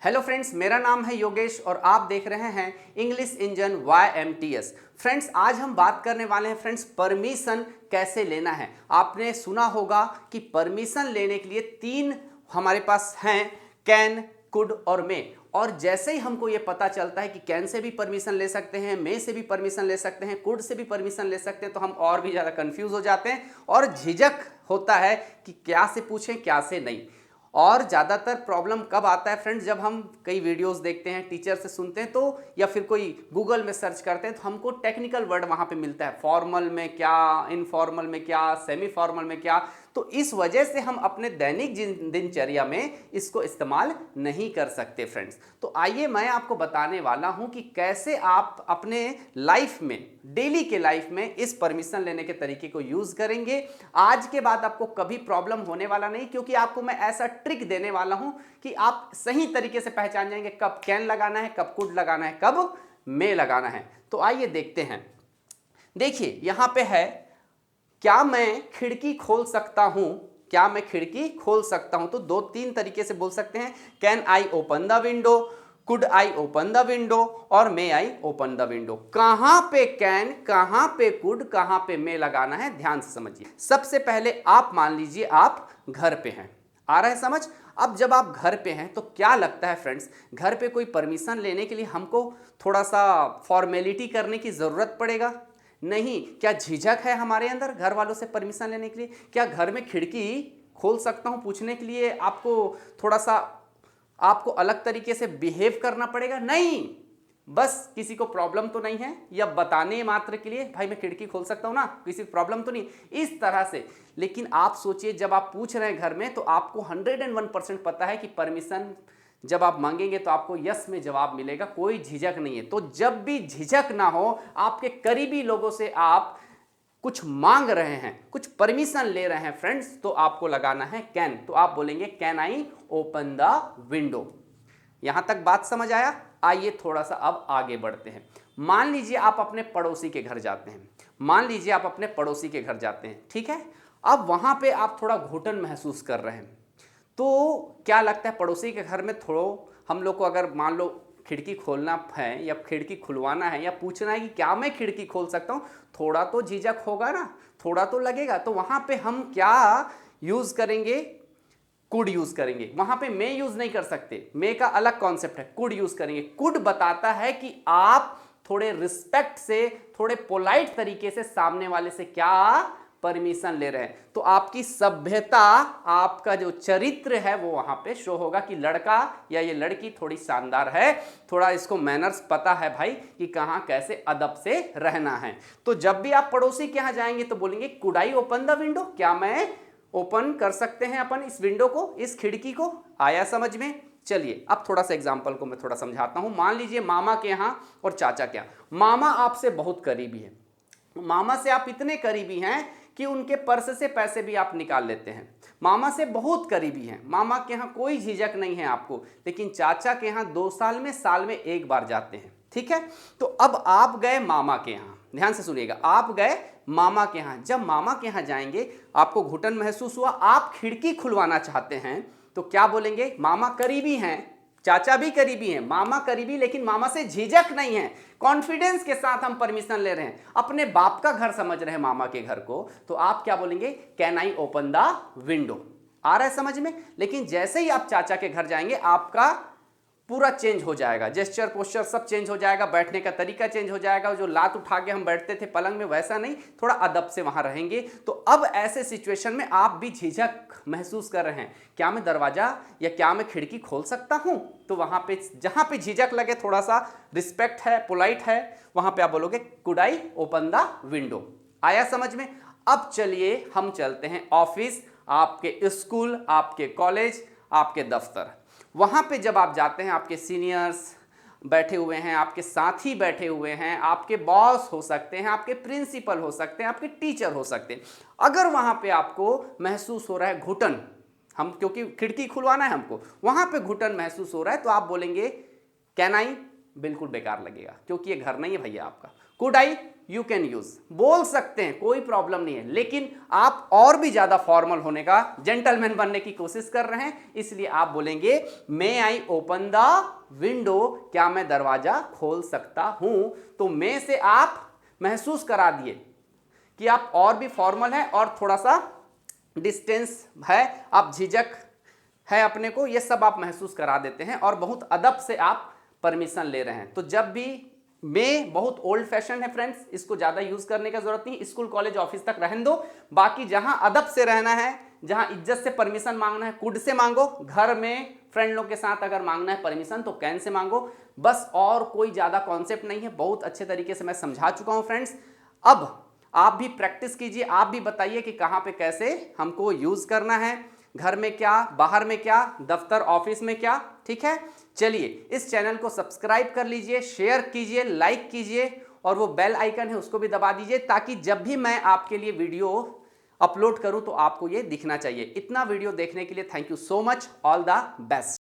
Hello friends, मेरा नाम है योगेश और आप देख रहे हैं इंग्लिश इंजन YMTS। फ्रेंड्स, आज हम बात करने वाले हैं फ्रेंड्स परमिशन कैसे लेना है। आपने सुना होगा कि परमिशन लेने के लिए तीन हमारे पास हैं, कैन, कुड और मे। और जैसे ही हमको ये पता चलता है कि कैन से भी परमिशन ले सकते हैं, मे से भी परमिशन ले सकते हैं, कुड से भी परमिशन ले सकते हैं, तो हम और भी ज़्यादा कंफ्यूज हो जाते हैं और झिझक होता है कि क्या से पूछें क्या से नहीं। और ज़्यादातर प्रॉब्लम कब आता है फ्रेंड्स, जब हम कई वीडियोस देखते हैं, टीचर से सुनते हैं तो, या फिर कोई गूगल में सर्च करते हैं तो हमको टेक्निकल वर्ड वहाँ पे मिलता है, फॉर्मल में क्या, इनफॉर्मल में क्या, सेमी फॉर्मल में क्या। तो इस वजह से हम अपने दैनिक दिनचर्या में इसको इस्तेमाल नहीं कर सकते फ्रेंड्स। तो आइए मैं आपको बताने वाला हूँ कि कैसे आप अपने लाइफ में, डेली के लाइफ में इस परमिशन लेने के तरीके को यूज़ करेंगे। आज के बाद आपको कभी प्रॉब्लम होने वाला नहीं, क्योंकि आपको मैं ऐसा ट्रिक देने वाला हूं कि आप सही तरीके से पहचान जाएंगे कब कैन लगाना है, कब कुड लगाना है, कब मे लगाना है। तो आइए देखते हैं। देखिए यहां पे है, क्या मैं खिड़की खोल सकता हूं, क्या मैं खिड़की खोल सकता हूं। तो दो तीन तरीके से बोल सकते हैं, can I open the window, could I open the window और मे आई ओपन द विंडो। कहां पे कैन, कहां पे कुड, कहां पे मे लगाना है, ध्यान से समझिए। सबसे पहले आप मान लीजिए आप घर पे हैं, आ रहा है समझ। अब जब आप घर पे हैं तो क्या लगता है फ्रेंड्स, घर पे कोई परमिशन लेने के लिए हमको थोड़ा सा फॉर्मेलिटी करने की ज़रूरत पड़ेगा? नहीं। क्या झिझक है हमारे अंदर घर वालों से परमिशन लेने के लिए? क्या घर में खिड़की खोल सकता हूं पूछने के लिए आपको थोड़ा सा, आपको अलग तरीके से बिहेव करना पड़ेगा? नहीं। बस किसी को प्रॉब्लम तो नहीं है, या बताने मात्र के लिए भाई मैं खिड़की खोल सकता हूं ना, किसी को प्रॉब्लम तो नहीं, इस तरह से। लेकिन आप सोचिए, जब आप पूछ रहे हैं घर में तो आपको 101% पता है कि परमिशन जब आप मांगेंगे तो आपको यस में जवाब मिलेगा, कोई झिझक नहीं है। तो जब भी झिझक ना हो, आपके करीबी लोगों से आप कुछ मांग रहे हैं, कुछ परमिशन ले रहे हैं फ्रेंड्स, तो आपको लगाना है कैन। तो आप बोलेंगे can I open the window. यहां तक बात समझ आया? आइए थोड़ा सा अब आगे बढ़ते हैं। मान लीजिए आप अपने पड़ोसी के घर जाते हैं, मान लीजिए आप अपने पड़ोसी के घर जाते हैं, ठीक है। अब वहां पे आप थोड़ा घुटन महसूस कर रहे हैं, तो क्या लगता है पड़ोसी के घर में थोड़ा हम लोग को अगर मान लो खिड़की खोलना है या खिड़की खुलवाना है या पूछना है कि क्या मैं खिड़की खोल सकता हूँ, थोड़ा तो झिझक होगा ना, थोड़ा तो लगेगा। तो वहां पे हम क्या यूज करेंगे? कुड यूज करेंगे। वहां पे मे यूज नहीं कर सकते, मे का अलग कॉन्सेप्ट है, कुड यूज करेंगे। कुड बताता है कि आप थोड़े रिस्पेक्ट से, थोड़े पोलाइट तरीके से सामने वाले से क्या परमिशन ले रहे हैं। तो आपकी सभ्यता, आपका जो चरित्र है वो वहां पे शो होगा कि लड़का या ये लड़की थोड़ी शानदार है, थोड़ा इसको मैनर्स पता है भाई कि कहां कैसे अदब से रहना है। तो जब भी आप पड़ोसी के यहां जाएंगे तो बोलेंगे could I open the window, क्या मैं ओपन कर सकते हैं अपन इस विंडो को, इस खिड़की को? आया समझ में? चलिए अब थोड़ा सा एग्जाम्पल को मैं थोड़ा समझाता हूं। मान लीजिए मामा के यहां और चाचा के यहां। मामा आपसे बहुत करीबी है, मामा से आप इतने करीबी हैं कि उनके पर्स से पैसे भी आप निकाल लेते हैं, मामा से बहुत करीबी हैं, मामा के यहाँ कोई झिझक नहीं है आपको। लेकिन चाचा के यहाँ 2 साल में, साल में एक बार जाते हैं, ठीक है। तो अब आप गए मामा के यहाँ, ध्यान से सुनिएगा, आप गए मामा के यहाँ। जब मामा के यहाँ जाएंगे आपको घुटन महसूस हुआ, आप खिड़की खुलवाना चाहते हैं, तो क्या बोलेंगे? मामा करीबी हैं, चाचा भी करीबी हैं, मामा करीबी, लेकिन मामा से झिझक नहीं है, कॉन्फिडेंस के साथ हम परमिशन ले रहे हैं, अपने बाप का घर समझ रहे हैं मामा के घर को। तो आप क्या बोलेंगे? Can I open the window. आ रहा है समझ में? लेकिन जैसे ही आप चाचा के घर जाएंगे आपका पूरा चेंज हो जाएगा, जेस्चर पोस्चर सब चेंज हो जाएगा, बैठने का तरीका चेंज हो जाएगा। जो लात उठा के हम बैठते थे पलंग में वैसा नहीं, थोड़ा अदब से वहां रहेंगे। तो अब ऐसे सिचुएशन में आप भी झिझक महसूस कर रहे हैं, क्या मैं दरवाजा या क्या मैं खिड़की खोल सकता हूं? तो वहां पे जहां पे झिझक लगे, थोड़ा सा रिस्पेक्ट है, पोलाइट है, वहां पे आप बोलोगे could I open the window. आया समझ में? अब चलिए हम चलते हैं ऑफिस, आपके स्कूल, आपके कॉलेज, आपके दफ्तर। वहां पे जब आप जाते हैं, आपके सीनियर्स बैठे हुए हैं, आपके साथी बैठे हुए हैं, आपके बॉस हो सकते हैं, आपके प्रिंसिपल हो सकते हैं, आपके टीचर हो सकते हैं। अगर वहां पे आपको महसूस हो रहा है घुटन, हम क्योंकि खिड़की खुलवाना है हमको, वहां पे घुटन महसूस हो रहा है, तो आप बोलेंगे कैन आई? बिल्कुल बेकार लगेगा, क्योंकि ये घर नहीं है भैया आपका, could I, you can use, बोल सकते हैं, कोई प्रॉब्लम नहीं है। लेकिन आप और भी ज्यादा फॉर्मल होने का, जेंटलमैन बनने की कोशिश कर रहे हैं, इसलिए आप बोलेंगे मे आई ओपन द विंडो, क्या मैं दरवाजा खोल सकता हूं। तो मे से आप महसूस करा दिए कि आप और भी फॉर्मल हैं और थोड़ा सा डिस्टेंस है, आप झिझक है अपने को, ये सब आप महसूस करा देते हैं और बहुत अदब से आप परमिशन ले रहे हैं। तो जब भी मैं बहुत ओल्ड फैशन है फ्रेंड्स, इसको ज्यादा यूज करने की जरूरत नहीं, स्कूल कॉलेज ऑफिस तक रहने दो। बाकी जहां अदब से रहना है, जहां इज्जत से परमिशन मांगना है, कुड से मांगो। घर में फ्रेंड लोग के साथ अगर मांगना है परमिशन तो कैन से मांगो, बस। और कोई ज्यादा कॉन्सेप्ट नहीं है, बहुत अच्छे तरीके से मैं समझा चुका हूं फ्रेंड्स। अब आप भी प्रैक्टिस कीजिए, आप भी बताइए कि कहां पे कैसे हमको यूज करना है, घर में क्या, बाहर में क्या, दफ्तर ऑफिस में क्या। ठीक है, चलिए इस चैनल को सब्सक्राइब कर लीजिए, शेयर कीजिए, लाइक कीजिए और वो बेल आइकन है उसको भी दबा दीजिए, ताकि जब भी मैं आपके लिए वीडियो अपलोड करूं तो आपको ये दिखना चाहिए। इतना वीडियो देखने के लिए thank you so much, all the best.